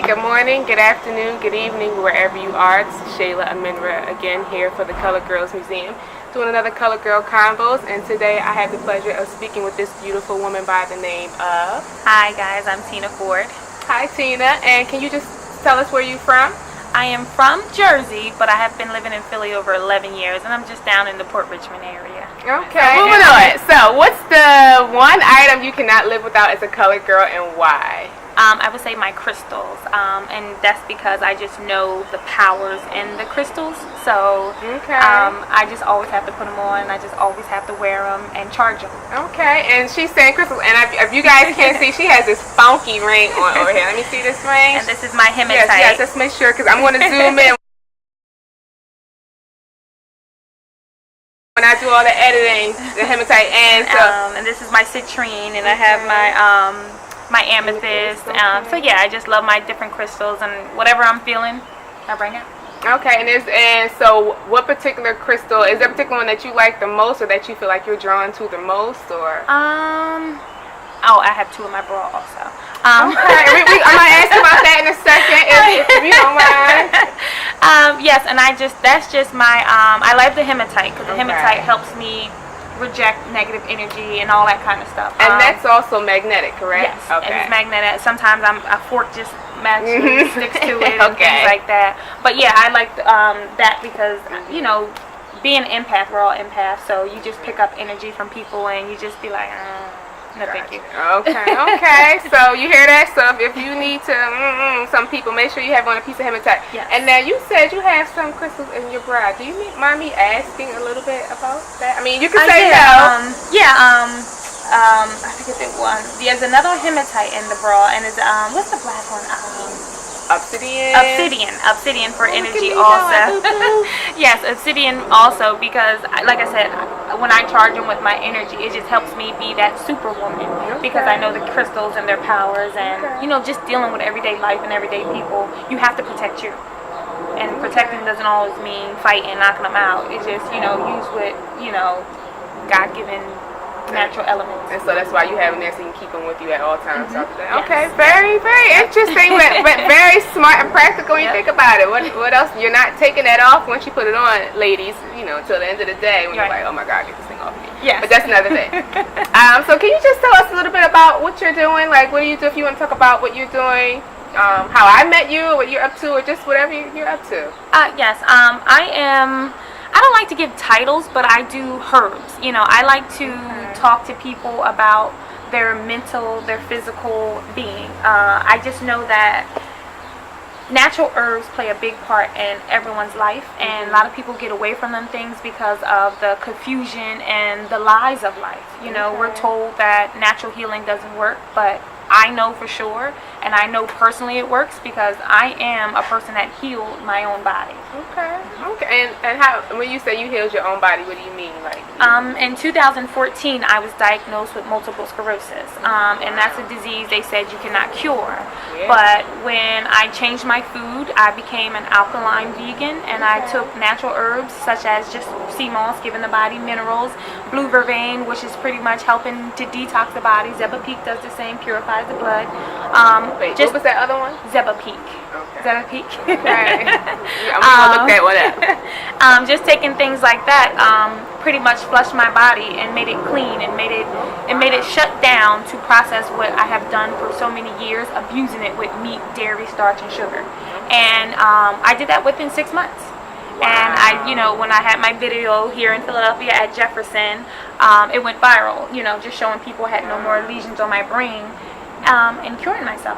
good afternoon, good evening, wherever you are. It's Shayla Aminra again here for the Color Girls Museum, doing another Color Girl Convos, and today I have the pleasure of speaking with this beautiful woman by the name of... Hi guys, I'm Tina Ford. Hi Tina, and can you just tell us where you're from? I am from Jersey, but I have been living in Philly over 11 years, and I'm just down in the Port Richmond area. Okay, so moving on. So what's the one item you cannot live without as a colored girl, and why? I would say my crystals, and that's because I just know the powers in the crystals. So I just always have to put them on, and I just always have to wear them and charge them. Okay, and she's saying crystals, and if you guys can't see, she has this funky ring on over here. Let me see this ring. And this is my hematite. Yes, let's make sure, because I'm going to zoom in. When I do all the editing, the hematite, and this is my citrine, and I have my amethyst. So yeah, I just love my different crystals, and whatever I'm feeling, I bring it. Okay, and so what particular crystal, is there a particular one that you like the most, or that you feel like you're drawn to the most, or? Oh, I have two in my bra also. Okay, I'm gonna ask you about that in a second, if you don't mind. Yes, and that's just my, I like the hematite, because the hematite helps me reject negative energy and all that kind of stuff. And that's also magnetic, correct? Yes, okay. And it's magnetic. Sometimes a fork just magically sticks to it and things like that. But yeah, I like that because, you know, being an empath, we're all empaths, so you just pick up energy from people and you just be like, no, thank you. Okay. So you hear that? So if you need to, some people, make sure you have on a piece of hematite. Yes. And now you said you have some crystals in your bra. Do you mind me asking a little bit about that? I mean, you can say no. I forget the one. There's another hematite in the bra, and it's what's the black one? Obsidian for energy also. Yes, obsidian also, because like I said, when I charge them with my energy, it just helps me be that superwoman, because I know the crystals and their powers, and you know, just dealing with everyday life and everyday people, you have to protect you, and protecting doesn't always mean fighting, knocking them out. It's just, you know, use what, you know, God-given natural elements. And so that's why you have them there, so you can keep them with you at all times. Okay, Yes. very, very interesting, but very smart and practical when you think about it. What else? You're not taking that off once you put it on, ladies, you know, till the end of the day when you're like, oh my God, get this thing off me. Yes. But that's another thing. So can you just tell us a little bit about what you're doing? Like, what do you do if you want to talk about what you're doing? How I met you, what you're up to, or just whatever you're up to. Yes, I don't like to give titles, but I do herbs. You know, I like to talk to people about their mental, their physical being. I just know that natural herbs play a big part in everyone's life, and a lot of people get away from them things because of the confusion and the lies of life. You know, we're told that natural healing doesn't work, but I know for sure, and I know personally it works, because I am a person that healed my own body. Okay. And how, when you say you healed your own body, what do you mean? Like, in 2014, I was diagnosed with multiple sclerosis, and that's a disease they said you cannot cure. But when I changed my food, I became an alkaline vegan, and I took natural herbs such as just sea moss, giving the body minerals, blue vervain, which is pretty much helping to detox the body. Zebapeak does the same, purifies the blood. Wait, what was that other one? Zebapeak. Zebapeak. Right. I'm gonna look that one up. Just taking things like that pretty much flushed my body and made it clean, and made it shut down to process what I have done for so many years, abusing it with meat, dairy, starch, and sugar. And I did that within 6 months. And I, you know, when I had my video here in Philadelphia at Jefferson, it went viral, you know, just showing people I had no more lesions on my brain, and curing myself.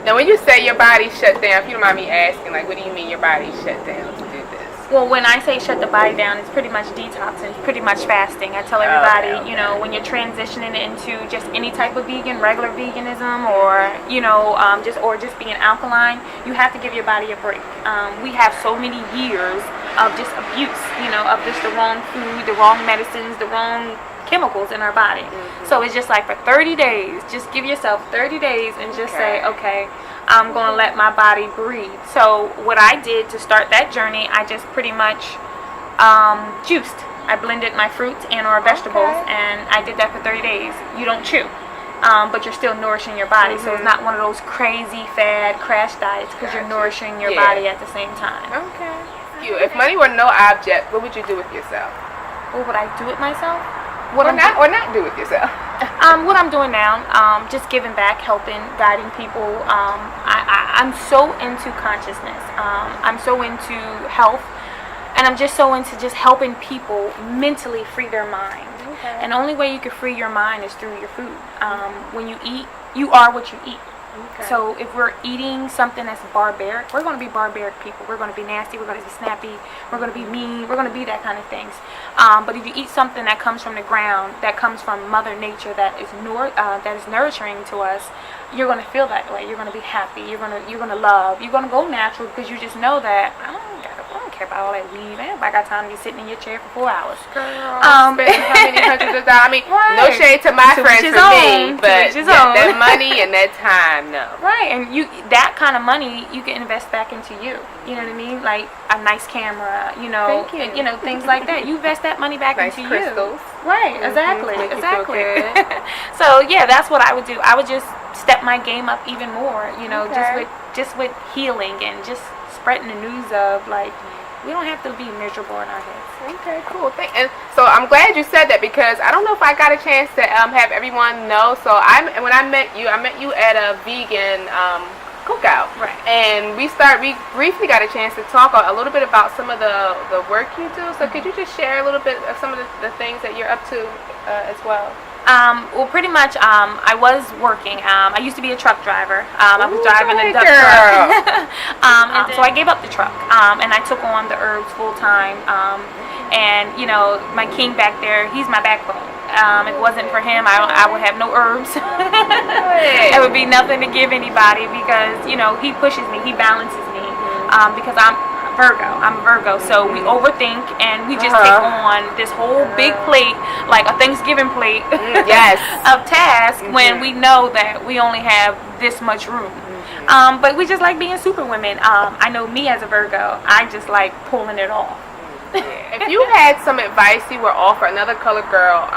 Now when you say your body shut down, if you don't mind me asking, like, what do you mean your body shut down to do this? Well, when I say shut the body down, it's pretty much detoxing. It's pretty much fasting. I tell everybody, you know, when you're transitioning into just any type of vegan, regular veganism, or you know, just being alkaline, you have to give your body a break. We have so many years of just abuse, you know, of just the wrong food, the wrong medicines, the wrong chemicals in our body. So it's just like for 30 days, just give yourself 30 days and just say, okay, I'm going to let my body breathe. So what I did to start that journey, I just pretty much juiced. I blended my fruits and or vegetables, and I did that for 30 days. You don't chew. but you're still nourishing your body. So it's not one of those crazy fad crash diets because you're nourishing your body at the same time. Okay. If money were no object, what would you do with yourself? What would I do with myself? Or not do with yourself? What I'm doing now, just giving back, helping, guiding people. I'm so into consciousness. I'm so into health. And I'm just so into just helping people mentally free their mind. Okay. And the only way you can free your mind is through your food. When you eat, you are what you eat. Okay. So if we're eating something that's barbaric, we're going to be barbaric people. We're going to be nasty. We're going to be snappy. We're going to be mean. We're going to be that kind of things. But if you eat something that comes from the ground, that comes from Mother Nature, that is nourishing to us, you're going to feel that way. You're going to be happy. You're going to love. You're going to go natural because you just know that I don't care about all that weed. I got time to be sitting in your chair for 4 hours. Spending how many hundreds of dollars? I mean, no shade to my friends for me, but that money and that time, no. Right, and that kind of money you can invest back into you. You know what I mean? Like a nice camera, things like that. You invest that money back into crystals. You. Right, exactly. So yeah, that's what I would do. I would just step my game up even more. Just with healing and just spreading the news of like. We don't have to be miserable in our heads. Okay, cool. And so I'm glad you said that because I don't know if I got a chance to have everyone know. So when I met you at a vegan cookout. Right. And we briefly got a chance to talk a little bit about some of the work you do. So could you just share a little bit of some of the things that you're up to as well? Well, pretty much, I was working. I used to be a truck driver. I was driving a dump truck. So I gave up the truck, and I took on the herbs full time. And my king back there, he's my backbone. If it wasn't for him, I would have no herbs. It would be nothing to give anybody because he pushes me, he balances me. Because I'm a Virgo, so we overthink and we just take on this whole big plate, like a Thanksgiving plate of tasks when we know that we only have this much room. But we just like being super women. I know me as a Virgo, I just like pulling it off. If you had some advice you were offer another colored girl,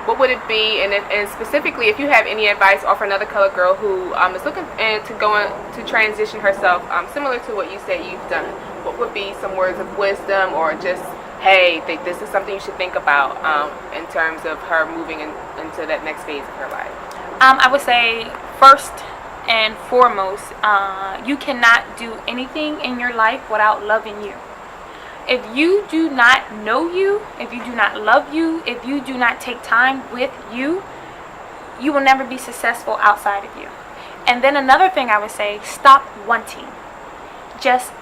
what would it be? And specifically, if you have any advice offer another colored girl who is looking to transition herself, similar to what you say you've done, what would be some words of wisdom or just, hey, this is something you should think about in terms of her moving into that next phase of her life? I would say first and foremost, you cannot do anything in your life without loving you. If you do not know you, if you do not love you, if you do not take time with you, you will never be successful outside of you. And then another thing I would say, stop wanting. Just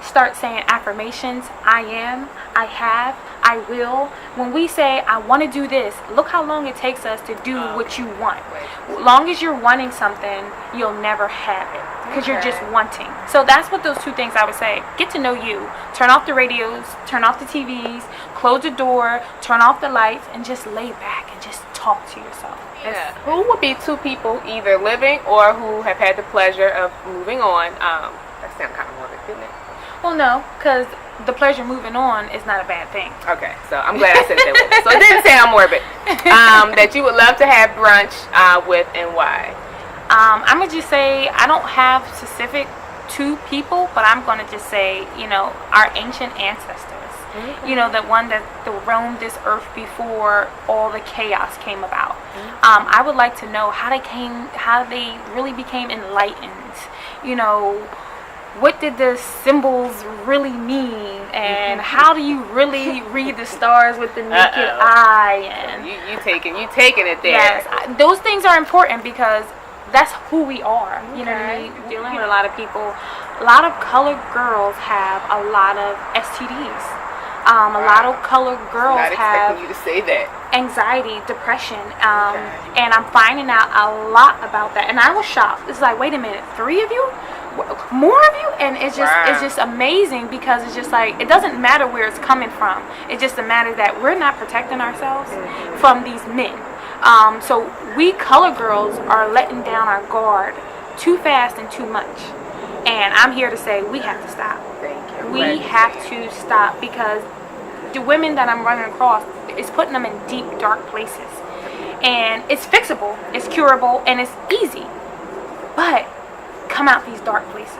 start saying affirmations. I am, I have, I will. When we say, I want to do this, look how long it takes us to do what you want. Long as you're wanting something, you'll never have it because you're just wanting. So that's what those two things I would say. Get to know you. Turn off the radios, turn off the TVs, close the door, turn off the lights, and just lay back and just talk to yourself. Yeah. Who would be two people either living or who have had the pleasure of moving on? That sounds kind of morbid, didn't it? Well, no, because the pleasure moving on is not a bad thing. Okay, so I'm glad I said that. So it didn't sound morbid. That you would love to have brunch with and why? I'm going to just say I don't have specific two people, but I'm going to just say, our ancient ancestors. Mm-hmm. The one that roamed this earth before all the chaos came about. Mm-hmm. I would like to know how they really became enlightened. What did the symbols really mean, and how do you really read the stars with the naked eye? And you taking it there. Yes, those things are important because that's who we are. You know what I mean? Dealing with a lot of people, a lot of colored girls have a lot of STDs. A lot of colored girls have you to say that. Anxiety, depression, and I'm finding out a lot about that. And I was shocked. It's like, wait a minute, 3 of you? More of you? And it's just amazing because it's just like, it doesn't matter where it's coming from. It's just a matter that we're not protecting ourselves from these men. So we color girls are letting down our guard too fast and too much. And I'm here to say we have to stop. We have to stop because the women that I'm running across is putting them in deep, dark places. and it's fixable, it's curable, and it's easy. But come out these dark places.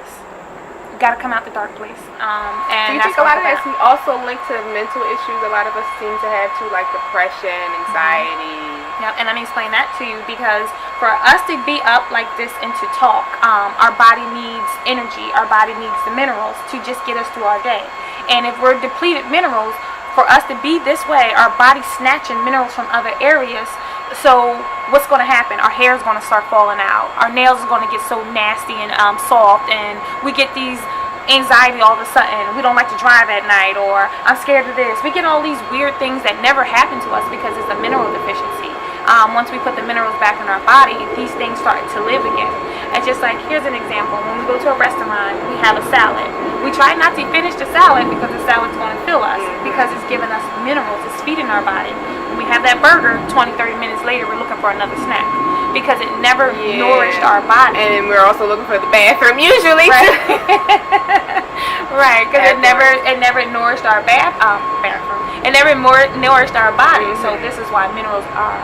You gotta come out the dark place. And do you think a lot of that's also linked to mental issues a lot of us seem to have too, like depression, anxiety? Yeah, and let me explain that to you, because for us to be up like this and to talk, our body needs energy, our body needs the minerals to just get us through our day. And if we're depleted minerals, for us to be this way, our body's snatching minerals from other areas. So what's going to happen? Our hair is going to start falling out. Our nails are going to get so nasty and soft, and we get these anxiety all of a sudden. We don't like to drive at night, or I'm scared of this. We get all these weird things that never happen to us because it's a mineral deficiency. Once we put the minerals back in our body, these things start to live again. It's just like, here's an example. When we go to a restaurant, we have a salad. We try not to finish the salad because the salad's going to fill us, because it's giving us minerals, it's feeding our body. When we have that burger, 20, 30 minutes later, we're looking for another snack because it never nourished our body. And we're also looking for the bathroom usually. Right. Right, because it never nourished our bathroom. It never nourished our body. So this is why minerals are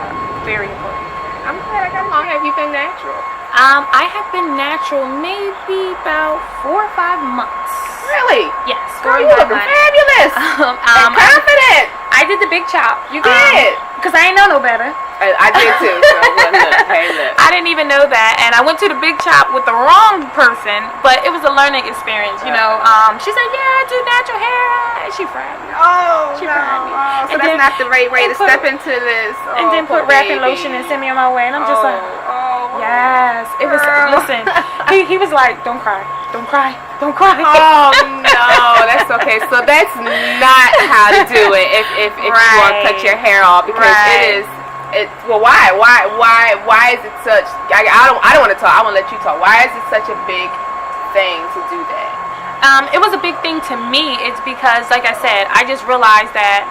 very important. I'm glad I got along. Have you been natural? I have been natural maybe about 4 or 5 months. Really? Yes. Girl, you looking fabulous. And confident. I did the big chop. You did. Because I ain't know no better. I did too. So look. I didn't even know that, and I went to the big chop with the wrong person, but it was a learning experience. You know, she said, "Yeah, I do natural hair." And she fried me. Oh, she fried me. So and that's not the right way to step into this. And then put wrapping lotion and send me on my way, and I'm just like, yes. It was. Listen, he was like, "Don't cry, don't cry, don't cry." Oh no, that's okay. So that's not how to do it if you want to cut your hair off, because it is. Well, why is it such? I don't want to talk. I want to let you talk. Why is it such a big thing to do that? It was a big thing to me. It's because, like I said, I just realized that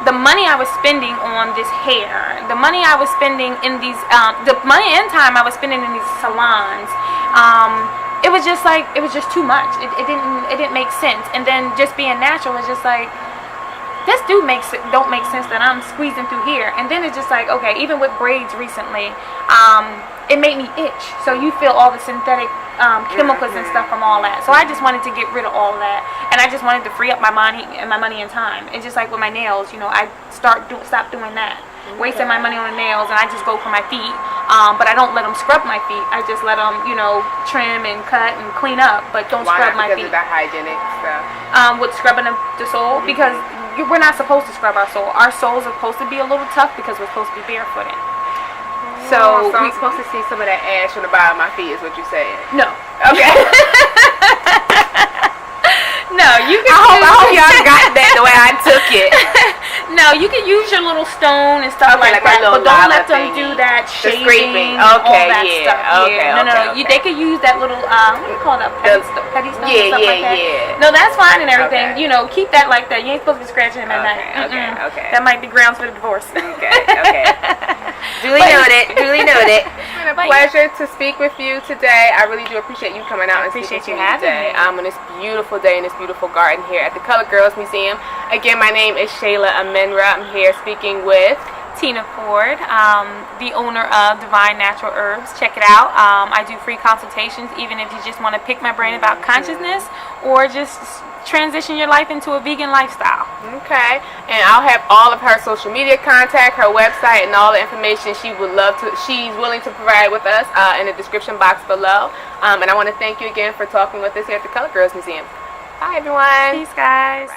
the money I was spending on this hair, the money I was spending in these, the money and time I was spending in these salons, it was just like, it was just too much. It didn't make sense. And then just being natural was just like, this don't make sense that I'm squeezing through here. And then it's just like, okay, even with braids recently, it made me itch. So you feel all the synthetic chemicals and stuff from all that. So I just wanted to get rid of all that, and I just wanted to free up my money and time. It's just like with my nails, you know, I stop doing that, wasting my money on the nails, and I just go for my feet. But I don't let them scrub my feet. I just let them, you know, trim and cut and clean up, but don't scrub my feet. Because of the hygienic stuff. With scrubbing the sole, because we're not supposed to scrub our sole. Our soles are supposed to be a little tough because we're supposed to be barefooted. So I'm supposed to see some of that ash on the bottom of my feet is what you're saying? No. Okay. No, you can. I hope y'all got that the way I took it. No, you can use your little stone and stuff like that, but don't let them do that shaving, all that stuff. Okay, no. They could use that little what do you call that? Petty stone. Yeah. No, that's fine and everything. Okay. You know, keep that like that. You ain't supposed to be scratching him at night. Okay. That might be grounds for the divorce. Okay. Duly noted. It's been a pleasure to speak with you today. I really do appreciate you coming out and speaking to me today. On this beautiful day in this beautiful garden here at the Colored Girls Museum. Again, my name is Shayla Amenra. I'm here speaking with Tina Ford, the owner of Divine Natural Herbs. Check it out. I do free consultations, even if you just want to pick my brain about consciousness or just transition your life into a vegan lifestyle. Okay, and I'll have all of her social media contact, her website, and all the information she's willing to provide with us in the description box below. And I want to thank you again for talking with us here at the Colored Girls Museum. Bye, everyone. Peace, guys.